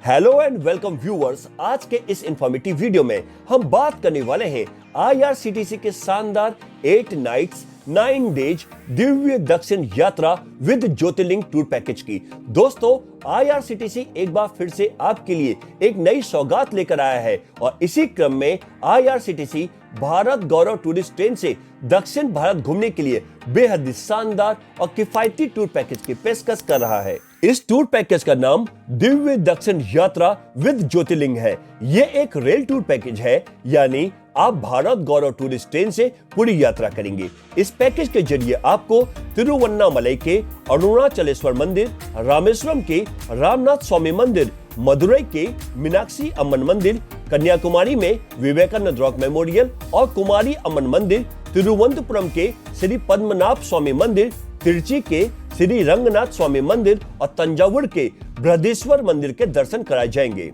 Hello and welcome viewers. आज के इस इंफॉर्मेटिव वीडियो में हम बात करने वाले हैं आईआरसीटीसी के शानदार 8 नाइट्स 9 डेज दिव्य दक्षिण यात्रा विद ज्योतिर्लिंग टूर पैकेज की। दोस्तों, आईआरसीटीसी एक बार फिर से आपके लिए एक नई सौगात लेकर आया है और इसी क्रम में आईआरसीटीसी भारत गौरव टूरिस्ट ट्रेन से दक्षिण भारत घूमने के लिए बेहद ही शानदार और किफायती टूर पैकेज की पेशकश कर रहा है। इस टूर पैकेज का नाम दिव्य दक्षिण यात्रा विद ज्योतिर्लिंग है। ये एक रेल टूर पैकेज है, यानी आप भारत गौरव टूरिस्ट ट्रेन से पूरी यात्रा करेंगे। इस पैकेज के जरिए आपको तिरुवन्नामलई के अरुणाचलेश्वर मंदिर, रामेश्वरम के रामनाथ स्वामी मंदिर, मदुरई के मीनाक्षी अम्मन मंदिर, कन्याकुमारी में विवेकानंद रॉक मेमोरियल और कुमारी अम्मन मंदिर, तिरुवनंतपुरम के श्री पद्मनाभ स्वामी मंदिर, तिरुचि के श्री रंगनाथ स्वामी मंदिर और तंजावुर के बृहदेश्वर मंदिर के दर्शन कराए जाएंगे।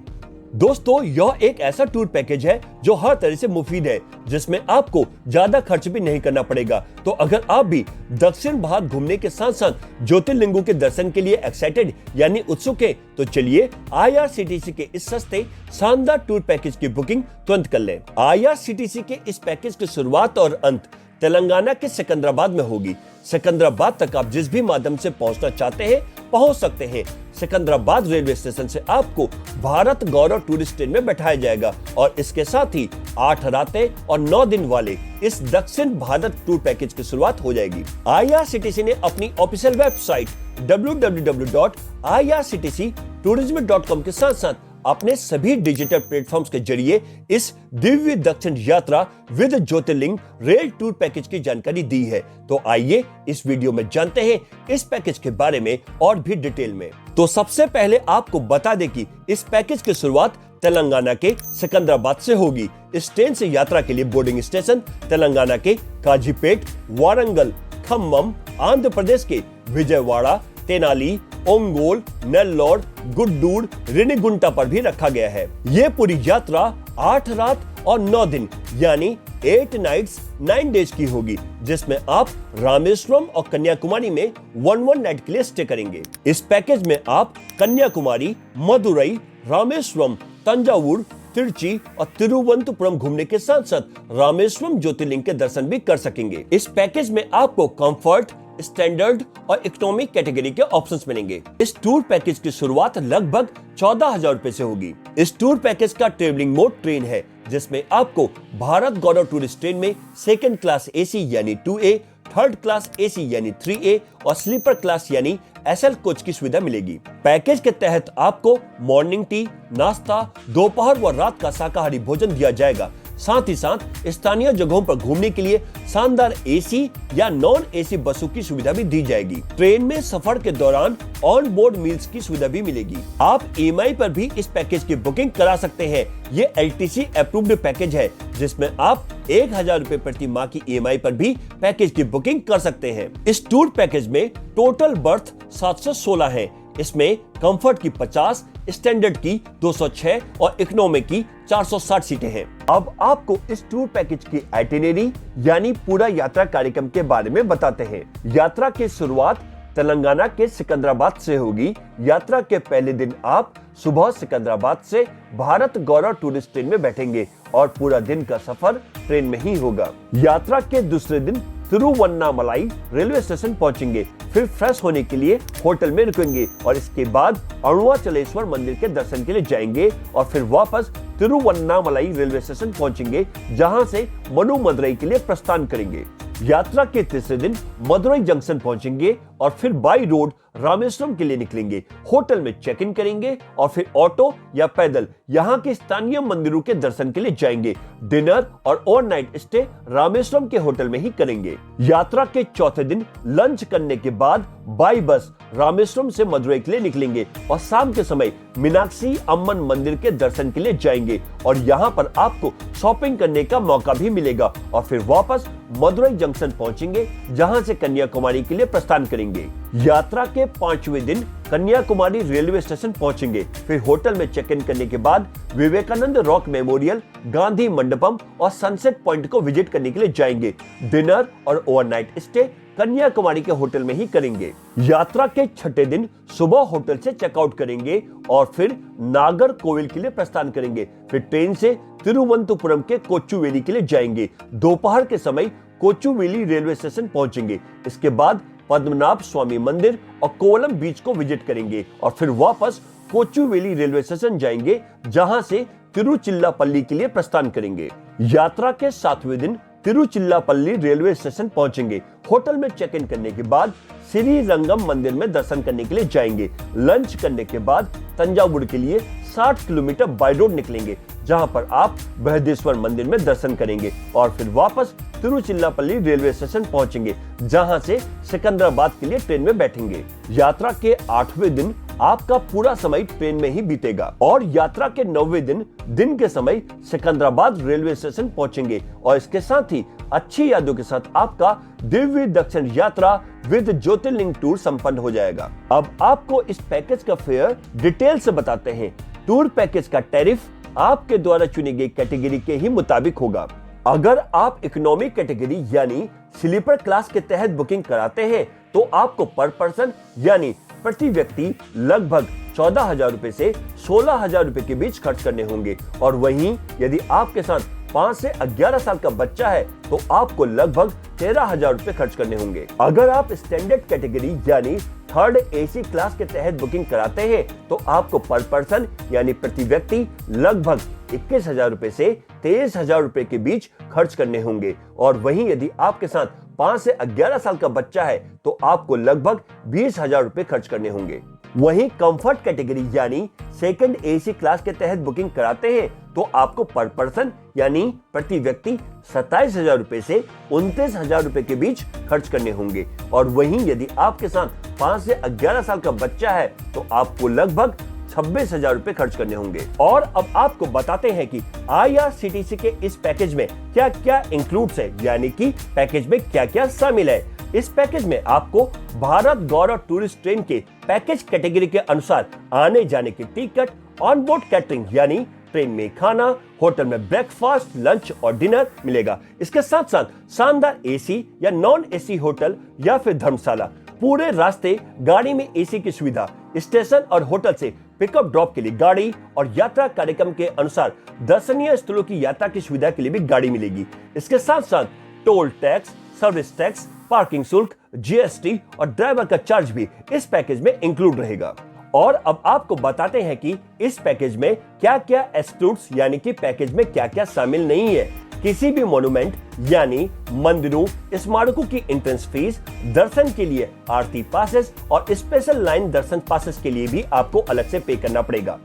दोस्तों, यह एक ऐसा टूर पैकेज है जो हर तरह से मुफीद है, जिसमें आपको ज्यादा खर्च भी नहीं करना पड़ेगा। तो अगर आप भी दक्षिण भारत घूमने के साथ साथ ज्योतिर्लिंगों के दर्शन के लिए एक्साइटेड यानी उत्सुक है, तो चलिए आईआरसीटीसी के इस सस्ते शानदार टूर पैकेज की बुकिंग तुरंत कर लें। आईआरसीटीसी के इस पैकेज की शुरुआत और अंत तेलंगाना के सिकंदराबाद में होगी। सिकंदराबाद तक आप जिस भी माध्यम से पहुंचना चाहते हैं पहुंच सकते हैं। सिकंदराबाद रेलवे स्टेशन से आपको भारत गौरव टूरिस्ट ट्रेन में बैठाया जाएगा और इसके साथ ही 8 रातें और 9 दिन वाले इस दक्षिण भारत टूर पैकेज की शुरुआत हो जाएगी। आईआरसीटीसी ने अपनी ऑफिशियल वेबसाइट www.irctctourism.com के साथ साथ अपने सभी डिजिटल प्लेटफॉर्म्स के जरिए इस दिव्य दक्षिण यात्रा with Jyotirlinga rail tour package की जानकारी दी है। तो आइए इस वीडियो में जानते हैं इस पैकेज के बारे में और भी डिटेल में। तो सबसे पहले आपको बता दें कि इस पैकेज की शुरुआत तेलंगाना के सिकंदराबाद से होगी। इस ट्रेन से यात्रा के लिए बोर्डिंग स्टेशन तेलंगाना के काजीपेट, वारंगल, खम्मम, आंध्र प्रदेश के विजयवाड़ा, तेनाली, ओंगोल, नेल्लोर, गुड्डूर, रेनीगुंटा पर भी रखा गया है। ये पूरी यात्रा 8 रात और 9 दिन यानी 8 नाइट्स 9 डेज की होगी, जिसमें आप रामेश्वरम और कन्याकुमारी में 1 नाइट के लिए स्टे करेंगे। इस पैकेज में आप कन्याकुमारी, मदुरई, रामेश्वरम, तंजावुर, तिरुचि और तिरुवनंतपुरम घूमने के साथ साथ रामेश्वरम ज्योतिर्लिंग के दर्शन भी कर सकेंगे। इस पैकेज में आपको कंफर्ट, स्टैंडर्ड और इकोनॉमिक कैटेगरी के ऑप्शंस मिलेंगे। इस टूर पैकेज की शुरुआत लगभग 14,000 रुपए से होगी। इस टूर पैकेज का ट्रेवलिंग मोड ट्रेन है, जिसमें आपको भारत गौरव टूरिस्ट ट्रेन में सेकंड क्लास एसी यानी 2A, थर्ड क्लास एसी यानी 3A और स्लीपर क्लास यानी SL कोच की सुविधा मिलेगी। पैकेज के तहत आपको मॉर्निंग टी, नाश्ता, दोपहर व रात का शाकाहारी भोजन दिया जाएगा। साथ ही साथ स्थानीय जगहों पर घूमने के लिए शानदार एसी या नॉन एसी बसों की सुविधा भी दी जाएगी। ट्रेन में सफर के दौरान ऑन बोर्ड मील्स की सुविधा भी मिलेगी। आप EMI पर भी इस पैकेज की बुकिंग करा सकते हैं। ये LTC अप्रूव्ड पैकेज है, जिसमें आप 1,000 रुपए प्रति माह की EMI पर भी पैकेज की बुकिंग कर सकते हैं। इस टूर पैकेज में टोटल बर्थ 716 है। इसमें कंफर्ट की 50, स्टैंडर्ड की 206 और इकोनॉमी की 460 सीटें हैं। अब आपको इस टूर पैकेज की आइटिनरी यानी पूरा यात्रा कार्यक्रम के बारे में बताते हैं। यात्रा की शुरुआत तेलंगाना के सिकंदराबाद से होगी। यात्रा के पहले दिन आप सुबह सिकंदराबाद से भारत गौरव टूरिस्ट ट्रेन में बैठेंगे और पूरा दिन का सफर ट्रेन में ही होगा। यात्रा के दूसरे दिन तिरुवन्नामलई रेलवे स्टेशन पहुंचेंगे, फिर फ्रेश होने के लिए होटल में रुकेंगे और इसके बाद अरुणाचलेश्वर मंदिर के दर्शन के लिए जाएंगे और फिर वापस तिरुवन्नामलई रेलवे स्टेशन पहुंचेंगे, जहां से मनुमदुरई के लिए प्रस्थान करेंगे। यात्रा के तीसरे दिन मदुरई जंक्शन पहुंचेंगे और फिर बाई रोड रामेश्वरम के लिए निकलेंगे। होटल में चेक इन करेंगे और फिर ऑटो या पैदल यहाँ के स्थानीय मंदिरों के दर्शन के लिए जाएंगे। डिनर और ओवरनाइट स्टे रामेश्वरम के होटल में ही करेंगे। यात्रा के चौथे दिन लंच करने के बाद बाई बस रामेश्वरम से मदुरई के लिए निकलेंगे और शाम के समय मीनाक्षी अम्मन मंदिर के दर्शन के लिए जाएंगे और यहाँ पर आपको शॉपिंग करने का मौका भी मिलेगा और फिर वापस मदुरई जंक्शन पहुंचेंगे, जहां से कन्याकुमारी के लिए प्रस्थान करेंगे। यात्रा के 5वें दिन कन्याकुमारी रेलवे स्टेशन पहुंचेंगे, फिर होटल में चेक इन करने के बाद विवेकानंद रॉक मेमोरियल, गांधी मंडपम और सनसेट पॉइंट को विजिट करने के लिए जाएंगे। डिनर और ओवरनाइट स्टे कन्याकुमारी के होटल में ही करेंगे। यात्रा के छठे दिन सुबह होटल से चेकआउट करेंगे और फिर नागरकोविल के लिए प्रस्थान करेंगे। फिर ट्रेन से तिरुवनंतपुरम के कोचुवेली के लिए जाएंगे। दोपहर के समय कोचुवेली रेलवे स्टेशन पहुंचेंगे। इसके बाद पद्मनाभ स्वामी मंदिर और कोवलम बीच को विजिट करेंगे और फिर वापस कोचुवेली रेलवे स्टेशन जाएंगे, जहां से तिरुचिल्लापल्ली के लिए प्रस्थान करेंगे। यात्रा के 7वें दिन तिरुचिल्लापल्ली रेलवे स्टेशन पहुंचेंगे। होटल में चेक इन करने के बाद श्री रंगम मंदिर में दर्शन करने के लिए जाएंगे। लंच करने के बाद तंजावुर के लिए 60 किलोमीटर बाय रोड निकलेंगे, जहां पर आप बृहदेश्वर मंदिर में दर्शन करेंगे और फिर वापस तिरुचिल्लापल्ली रेलवे स्टेशन पहुंचेंगे, जहां से सिकंदराबाद के लिए ट्रेन में बैठेंगे। यात्रा के 8वें दिन आपका पूरा समय ट्रेन में ही बीतेगा और यात्रा के 9वें दिन के समय सिकंदराबाद रेलवे स्टेशन पहुंचेंगे और इसके साथ ही अच्छी यादों के साथ आपका दिव्य दक्षिण यात्रा विद ज्योतिर्लिंग टूर संपन्न हो जाएगा। अब आपको इस पैकेज का फेयर डिटेल से बताते हैं। टूर पैकेज का टैरिफ आपके द्वारा चुनी गई कैटेगरी के ही मुताबिक होगा। अगर आप इकोनॉमी कैटेगरी यानी स्लीपर क्लास के तहत बुकिंग कराते हैं तो आपको पर पर्सन यानी प्रति व्यक्ति लगभग 14,000 रुपए से 16,000 रुपए के बीच खर्च करने होंगे और वहीं यदि आपके साथ 5 से 11 साल का बच्चा है तो आपको लगभग 13,000 रुपए खर्च करने होंगे। अगर आप स्टैंडर्ड कैटेगरी यानी थर्ड एसी क्लास के तहत बुकिंग कराते हैं तो आपको पर पर्सन यानी प्रति व्यक्ति लगभग 21,000 रुपए से 23,000 रुपए के बीच खर्च करने होंगे और वहीं यदि आपके साथ 5 से 11 साल का बच्चा है तो आपको लगभग 20,000 रुपए खर्च करने होंगे। वहीं कंफर्ट कैटेगरी यानी सेकंड एसी क्लास के तहत बुकिंग कराते हैं तो आपको पर पर्सन यानी प्रति व्यक्ति 27,000 रुपए से 29,000 रुपए के बीच खर्च करने होंगे और वहीं यदि आपके साथ 5 से 11 साल का बच्चा है तो आपको लगभग 26,000 रुपए खर्च करने होंगे। और अब आपको बताते हैं कि IRCTC के इस पैकेज में क्या क्या इंक्लूड्स है, यानी कि पैकेज में क्या क्या शामिल है। इस पैकेज में आपको भारत गौरव टूरिस्ट ट्रेन के पैकेज कैटेगरी के अनुसार आने जाने की टिकट, ऑन बोर्ड कैटरिंग यानी ट्रेन में खाना, होटल में ब्रेकफास्ट, लंच और डिनर मिलेगा। इसके साथ साथ शानदार एसी या नॉन एसी होटल या फिर धर्मशाला, पूरे रास्ते गाड़ी में एसी की सुविधा, स्टेशन और होटल से पिकअप ड्रॉप के लिए गाड़ी और यात्रा कार्यक्रम के अनुसार दर्शनीय स्थलों की यात्रा की सुविधा के लिए भी गाड़ी मिलेगी। इसके साथ साथ toll tax, service tax, parking शुल्क, GST और ड्राइवर का चार्ज भी इस पैकेज में इंक्लूड रहेगा। और अब आपको बताते हैं कि इस पैकेज में क्या क्या एक्सक्लूड्स यानी कि पैकेज में क्या क्या शामिल नहीं है। किसी भी मोन्यूमेंट यानी मंदिरों, स्मारकों की एंट्रेंस फीस, दर्शन के लिए आरती पासेस और स्पेशल लाइन दर्शन पासेस के लिए भी आपको अलग से पे करना पड़ेगा।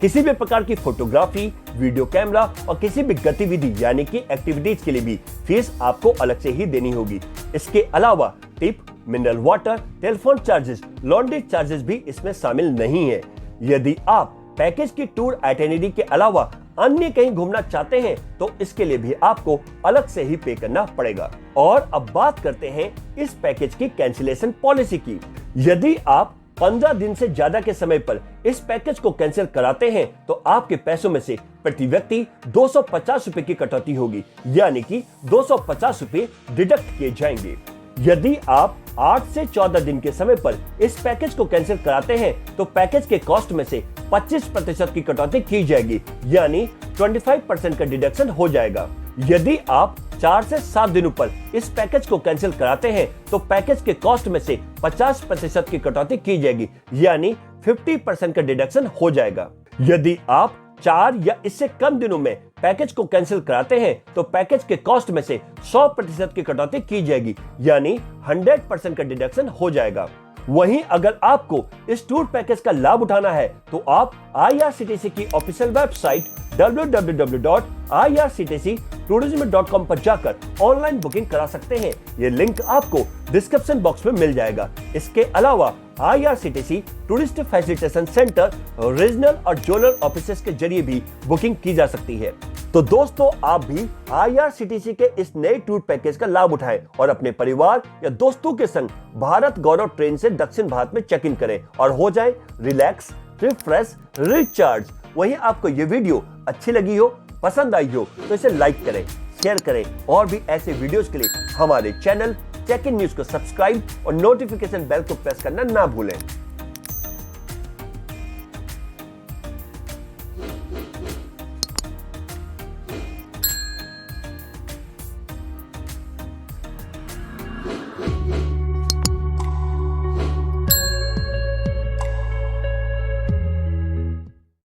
किसी भी प्रकार की फोटोग्राफी, वीडियो कैमरा और किसी भी गतिविधि यानी कि एक्टिविटीज के लिए भी फीस आपको अलग से ही देनी होगी। इसके अलावा tip, mineral water, telephone charges, laundry charges भी इसमें शामिल नहीं है। यदि आप पैकेज की टूर आइटिनरी के अलावा अन्य कहीं घूमना चाहते हैं तो इसके लिए भी आपको अलग से ही पे करना पड़ेगा। और अब बात करते हैं इस पैकेज की कैंसिलेशन पॉलिसी की। यदि आप 15 दिन से ज्यादा के समय पर इस पैकेज को कैंसिल कराते हैं तो आपके पैसों में से प्रति व्यक्ति 250 रुपए की कटौती होगी, यानी कि 250 रुपए डिडक्ट किए जाएंगे। यदि आप 8 से 14 दिन के समय पर इस पैकेज को कैंसिल कराते हैं तो पैकेज के कॉस्ट में से 25% की कटौती की जाएगी, यानी 25% का डिडक्शन हो जाएगा। यदि आप 4 से 7 दिनों पर इस पैकेज को कैंसिल कराते हैं तो पैकेज के कॉस्ट में से 50% की कटौती की जाएगी, यानी 50% का डिडक्शन हो जाएगा। यदि आप 4 या इससे कम दिनों में पैकेज को कैंसिल कराते हैं तो पैकेज के कॉस्ट में से 100% की कटौती की जाएगी, यानी 100% का डिडक्शन हो जाएगा। वहीं अगर आपको इस टूर पैकेज का लाभ उठाना है तो आप IRCTC की ऑफिशियल वेबसाइट www.irctctourism.com पर जाकर ऑनलाइन बुकिंग करा सकते हैं। ये लिंक आपको डिस्क्रिप्शन बॉक्स में मिल जाएगा। इसके अलावा IRCTC tourist facilitation centre, regional और जोनल ऑफिसेस के जरिए भी बुकिंग की जा सकती है। तो दोस्तों, आप भी IRCTC के इस नए टूर पैकेज का लाभ उठाएं और अपने परिवार या दोस्तों के संग भारत गौरव ट्रेन से दक्षिण भारत में चेक इन करें और हो जाए रिलैक्स, रिफ्रेश, रिचार्ज। वहीं आपको ये वीडियो अच्छी लगी हो, पसंद आई हो तो इसे लाइक करें, शेयर करें और भी ऐसे वीडियोस के लिए हमारे चैनल चेक इन न्यूज को सब्सक्राइब और नोटिफिकेशन बेल को प्रेस करना ना भूलें।